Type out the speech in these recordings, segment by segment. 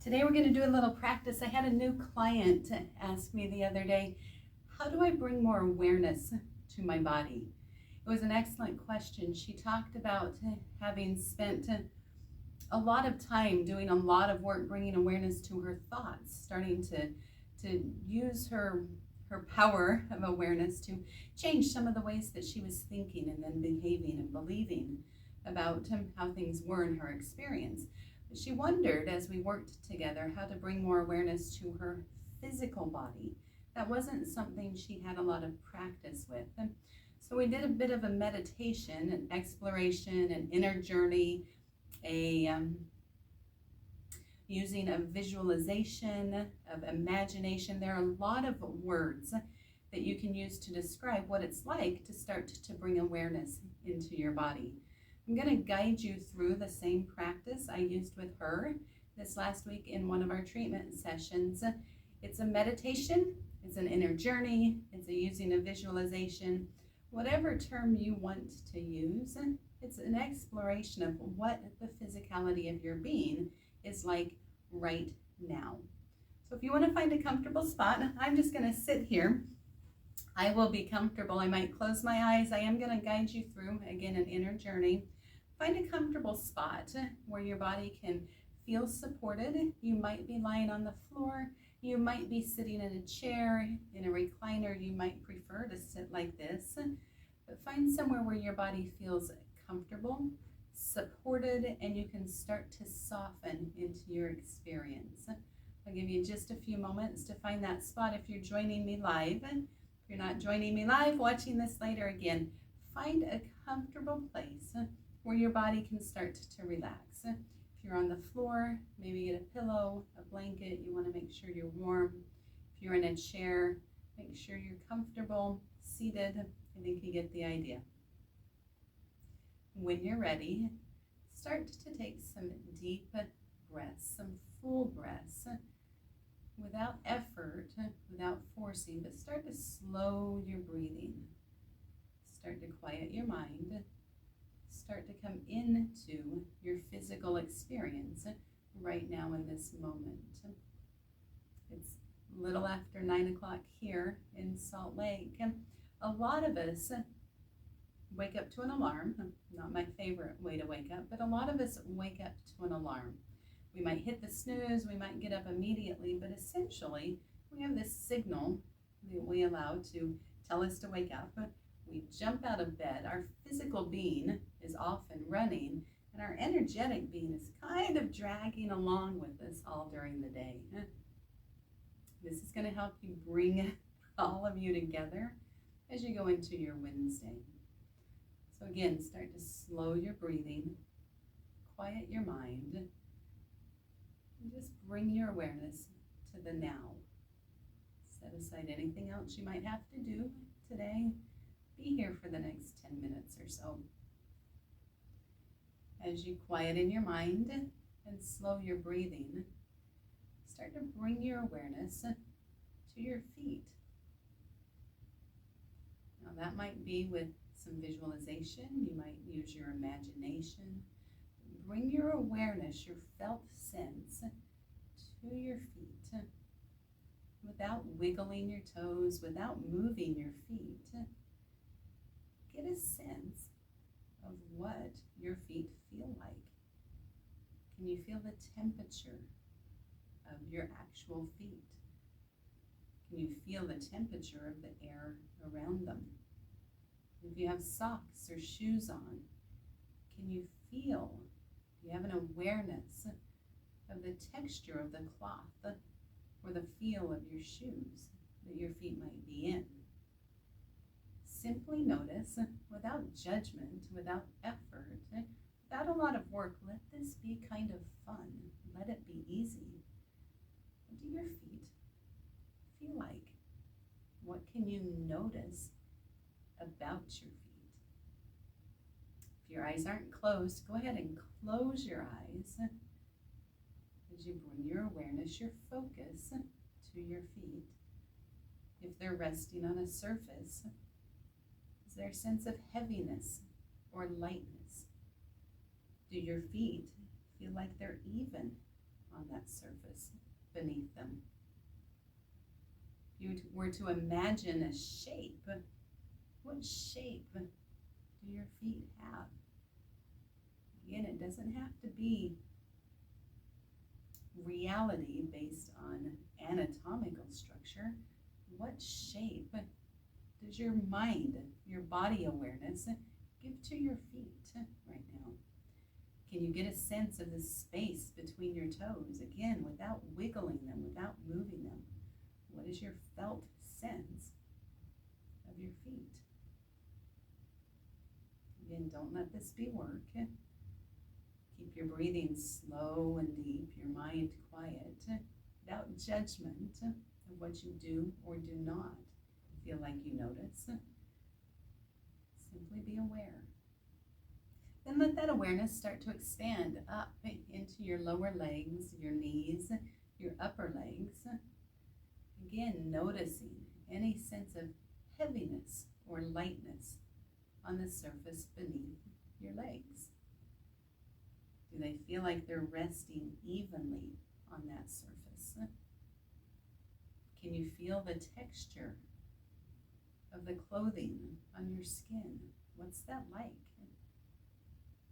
Today we're going to do a little practice. I had a new client ask me the other day, how do I bring more awareness to my body? It was an excellent question. She talked about having spent a lot of time doing a lot of work bringing awareness to her thoughts, starting to use her power of awareness to change some of the ways that she was thinking and then behaving and believing about how things were in her experience. But she wondered, as we worked together, how to bring more awareness to her physical body. That wasn't something she had a lot of practice with. And so we did a bit of a meditation, an exploration, an inner journey, using a visualization, of imagination. There are a lot of words that you can use to describe what it's like to start to bring awareness into your body. I'm going to guide you through the same practice I used with her this last week in one of our treatment sessions. It's a meditation, it's an inner journey, it's using a visualization, whatever term you want to use. It's an exploration of what the physicality of your being is like right now. So if you want to find a comfortable spot, I'm just going to sit here. I will be comfortable. I might close my eyes. I am going to guide you through, again, an inner journey. Find a comfortable spot where your body can feel supported. You might be lying on the floor. You might be sitting in a chair, in a recliner. You might prefer to sit like this. But find somewhere where your body feels comfortable, supported, and you can start to soften into your experience. I'll give you just a few moments to find that spot if you're joining me live. If you're not joining me live, watching this later, again, find a comfortable place where your body can start to relax. If you're on the floor, maybe get a pillow, a blanket. You want to make sure you're warm. If you're in a chair, make sure you're comfortable, seated. I think you get the idea. When you're ready, start to take some deep breaths, some full breaths, without effort, without forcing, but start to slow your breathing. Start to quiet your mind. Start to come into your physical experience right now in this moment. It's a little after 9 o'clock here in Salt Lake. A lot of us wake up to an alarm. Not my favorite way to wake up, but a lot of us wake up to an alarm. We might hit the snooze, we might get up immediately, but essentially we have this signal that we allow to tell us to wake up. We jump out of bed, our physical being is off and running, and our energetic being is kind of dragging along with us all during the day. This is going to help you bring all of you together as you go into your Wednesday. So again, start to slow your breathing, quiet your mind, and just bring your awareness to the now. Set aside anything else you might have to do today. Be here for the next 10 minutes or so. As you quieten your mind and slow your breathing, start to bring your awareness to your feet. Now that might be with some visualization. You might use your imagination. Bring your awareness, your felt sense, to your feet without wiggling your toes, without moving your feet. Get a sense of what your feet feel like. Can you feel the temperature of your actual feet? Can you feel the temperature of the air around them? If you have socks or shoes on, can you feel, do you have an awareness of the texture of the cloth or the feel of your shoes that your feet might be in? Simply notice, without judgment, without effort, without a lot of work. Let this be kind of fun. Let it be easy. What do your feet feel like? What can you notice about your feet? If your eyes aren't closed, go ahead and close your eyes as you bring your awareness, your focus to your feet. If they're resting on a surface, is there a sense of heaviness or lightness? Do your feet feel like they're even on that surface beneath them. If you were to imagine a shape, what shape do your feet have? Again, it doesn't have to be reality based on anatomical structure. What shape does your mind, your body awareness, give to your feet right now? Can you get a sense of the space between your toes? Again, without wiggling them, without moving them. What is your felt sense of your feet? Again, don't let this be work. Keep your breathing slow and deep, your mind quiet, without judgment of what you do or do not feel like you notice. Simply be aware. Then let that awareness start to expand up into your lower legs, your knees, your upper legs. Again, noticing any sense of heaviness or lightness on the surface beneath your legs. Do they feel like they're resting evenly on that surface? Can you feel the texture of the clothing on your skin? What's that like?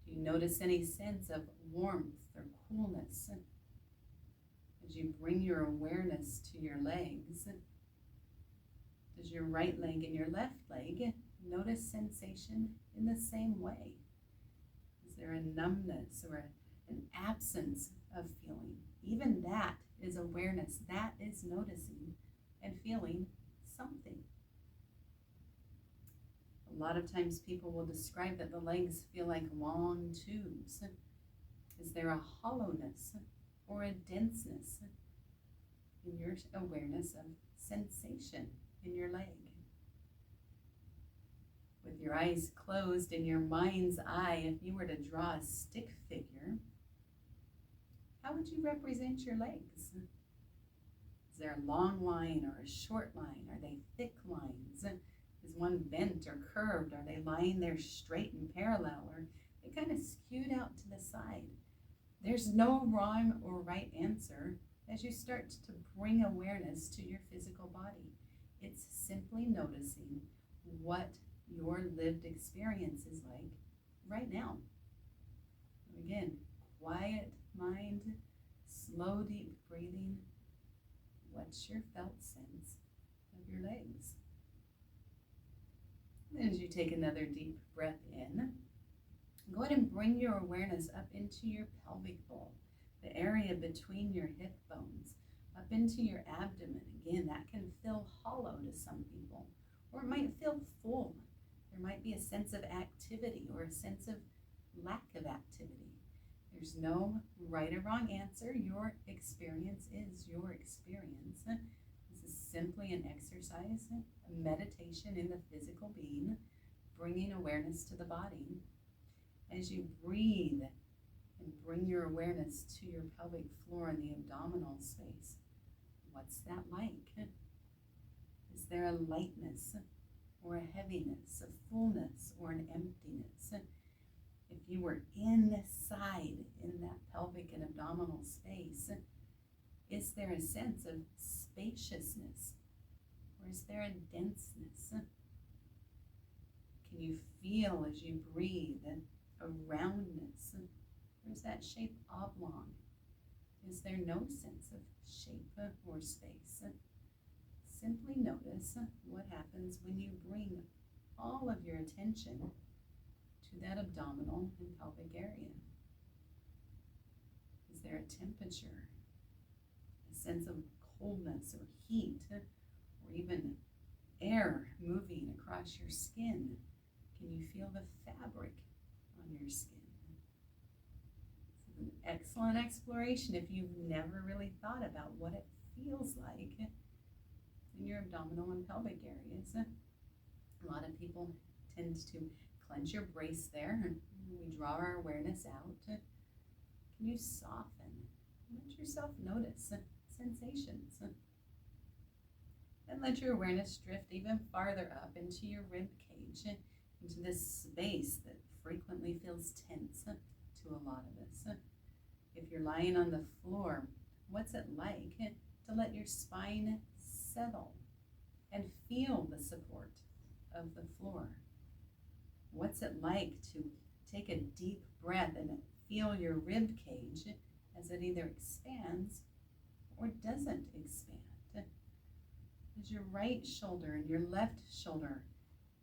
Do you notice any sense of warmth or coolness as you bring your awareness to your legs? Does your right leg and your left leg notice sensation in the same way? Is there a numbness or an absence of feeling? Even that is awareness. That is noticing and feeling something. A lot of times people will describe that the legs feel like long tubes. Is there a hollowness or a denseness in your awareness of sensation in your leg? With your eyes closed, in your mind's eye, if you were to draw a stick figure, how would you represent your legs? Is there a long line or a short line? Are they thick lines? Is one bent or curved? Are they lying there straight and parallel? Or they kind of skewed out to the side? There's no wrong or right answer as you start to bring awareness to your physical body. It's simply noticing what your lived experience is like right now. Again, quiet mind, slow, deep breathing. What's your felt sense of your legs? And as you take another deep breath in, go ahead and bring your awareness up into your pelvic bowl, the area between your hip bones, up into your abdomen. Again, that can feel hollow to some people, or it might feel full. There might be a sense of activity or a sense of lack of activity. There's no right or wrong answer. Your experience is your experience. This is simply an exercise, a meditation in the physical being, bringing awareness to the body. As you breathe and bring your awareness to your pelvic floor and the abdominal space, what's that like? Is there a lightness or a heaviness, a fullness or an emptiness? If you were inside in that pelvic and abdominal space, is there a sense of spaciousness or is there a denseness? Can you feel as you breathe a roundness? Or is that shape oblong? Is there no sense of shape or space? Simply notice what happens when you bring all of your attention to that abdominal and pelvic area. Is there a temperature, a sense of coldness or heat, or even air moving across your skin? Can you feel the fabric on your skin? It's an excellent exploration if you've never really thought about what it feels like in your abdominal and pelvic areas. A lot of people tend to clench your brace there, and we draw our awareness out. Can you soften? Let yourself notice sensations. And let your awareness drift even farther up into your rib cage, into this space that frequently feels tense to a lot of us. If you're lying on the floor, what's it like to let your spine settle and feel the support of the floor? What's it like to take a deep breath and feel your rib cage as it either expands or doesn't expand? Does your right shoulder and your left shoulder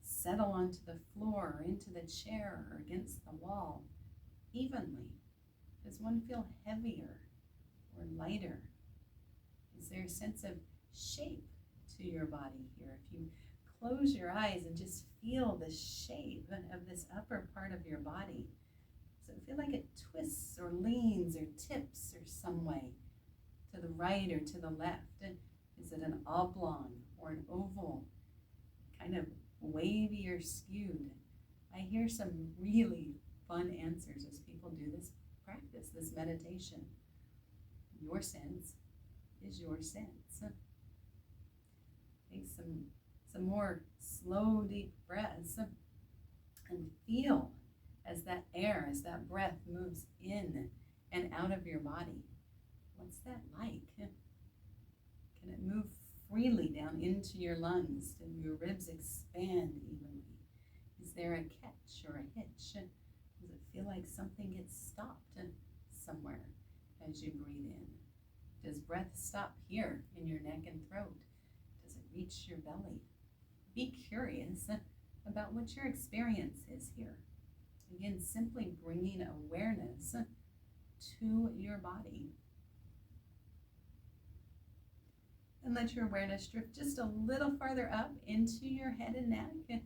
settle onto the floor or into the chair or against the wall evenly? Does one feel heavier or lighter? Is there a sense of shape to your body here? If you close your eyes and just feel the shape of this upper part of your body, does it feel like it twists or leans or tips or some way to the right or to the left? Is it an oblong or an oval, kind of wavy or skewed? I hear some really fun answers as people do this practice, this meditation. Your sense is your sense. Take some more slow, deep breaths and feel as that air, as that breath moves in and out of your body. What's that like? Can it move freely down into your lungs? Do your ribs expand evenly? Is there a catch or a hitch? Does it feel like something gets stopped somewhere as you breathe in? Does breath stop here in your neck and throat? Does it reach your belly? Be curious about what your experience is here. Again, simply bringing awareness to your body. And let your awareness drift just a little farther up into your head and neck.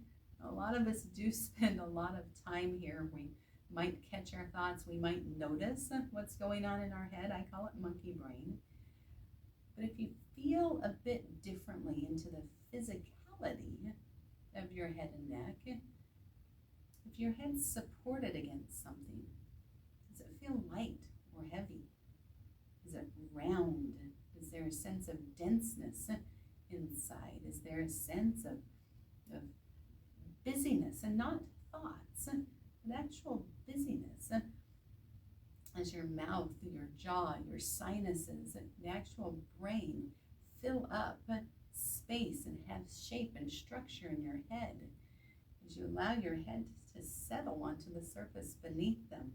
A lot of us do spend a lot of time here. We might catch our thoughts. We might notice what's going on in our head. I call it monkey brain. But if you feel a bit differently into the physicality of your head and neck, if your head's supported against something, does it feel light or heavy? Is it round? Is there a sense of denseness inside? Is there a sense of busyness, and not thoughts, but actual busyness? As your mouth, your jaw, your sinuses, the actual brain fill up space and have shape and structure in your head, as you allow your head to settle onto the surface beneath them,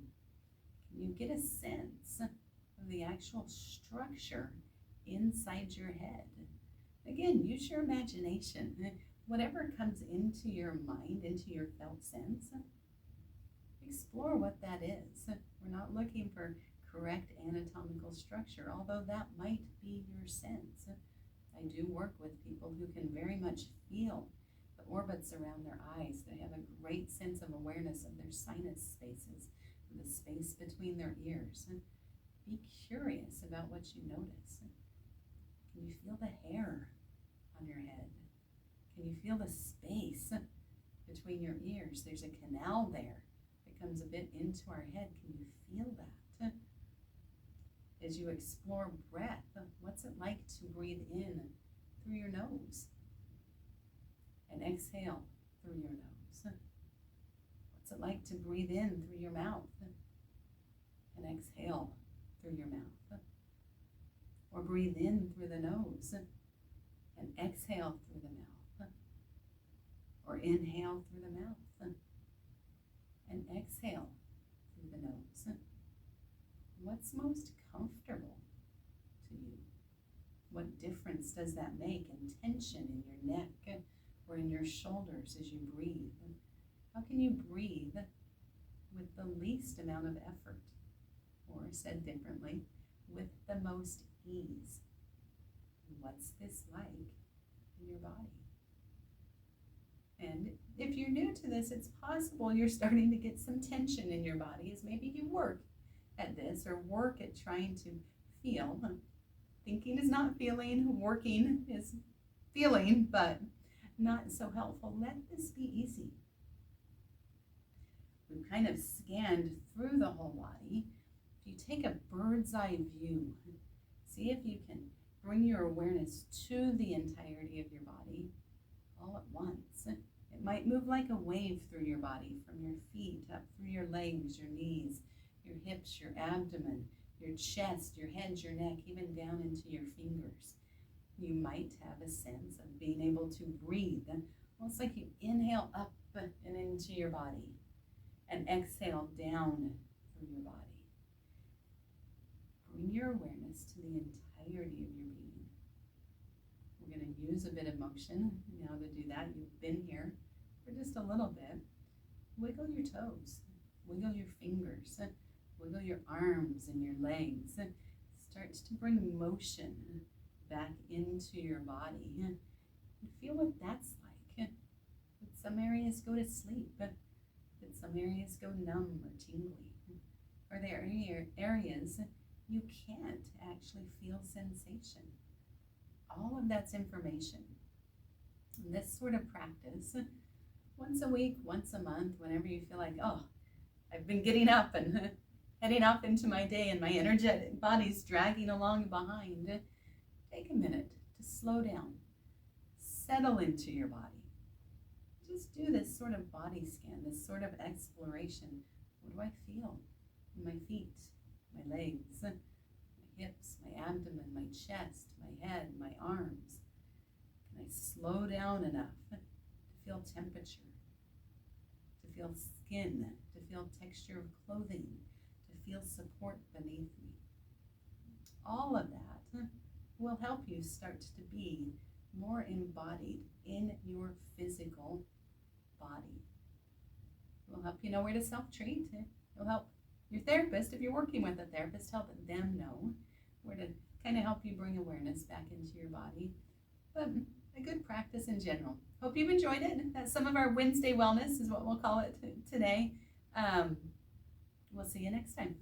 can you get a sense of the actual structure inside your head? Again, use your imagination. Whatever comes into your mind, into your felt sense, explore what that is. We're not looking for correct anatomical structure, although that might be your sense. I do work with people who can very much feel the orbits around their eyes. They have a great sense of awareness of their sinus spaces, the space between their ears. Be curious about what you notice. Can you feel the hair on your head? Can you feel the space between your ears? There's a canal there that comes a bit into our head. Can you feel that? As you explore breath, what's it like to breathe in through your nose and exhale through your nose? What's it like to breathe in through your mouth and exhale through your mouth? Or breathe in through the nose and exhale through the mouth? Or inhale through the mouth and exhale through the nose? What's most comfortable to you? What difference does that make in tension in your neck or in your shoulders as you breathe? How can you breathe with the least amount of effort? Or said differently, with the most ease? What's this like in your body? And if you're new to this, it's possible you're starting to get some tension in your body as maybe you work at this or work at trying to feel. Thinking is not feeling, working is feeling, but not so helpful. Let this be easy. We've kind of scanned through the whole body. If you take a bird's eye view, see if you can bring your awareness to the entirety of your body all at once. It might move like a wave through your body, from your feet up through your legs, your knees, your hips, your abdomen, your chest, your head, your neck, even down into your fingers. You might have a sense of being able to breathe. Almost like you inhale up and into your body and exhale down through your body. Bring your awareness to the entirety of your being. We're going to use a bit of motion now to do that. You've been here for just a little bit. Wiggle your toes, wiggle your fingers, wiggle your arms and your legs. Start to bring motion back into your body. And feel what that's like. Did some areas go to sleep? Did some areas go numb or tingly? Are there areas you can't actually feel sensation? All of that's information. And this sort of practice, once a week, once a month, whenever you feel like, oh, I've been getting up and heading off into my day and my energetic body's dragging along behind, take a minute to slow down, settle into your body. Just do this sort of body scan, this sort of exploration. What do I feel in my feet, my legs, my hips, my abdomen, my chest, my head, my arms? Can I slow down enough to feel temperature, to feel skin, to feel texture of clothing, to feel support beneath me? All of that will help you start to be more embodied in your physical body. It will help you know where to self-treat. It will help your therapist, if you're working with a therapist, help them know where to kind of help you bring awareness back into your body. But a good practice in general. Hope you've enjoyed it. That's some of our Wednesday wellness is what we'll call it today. We'll see you next time.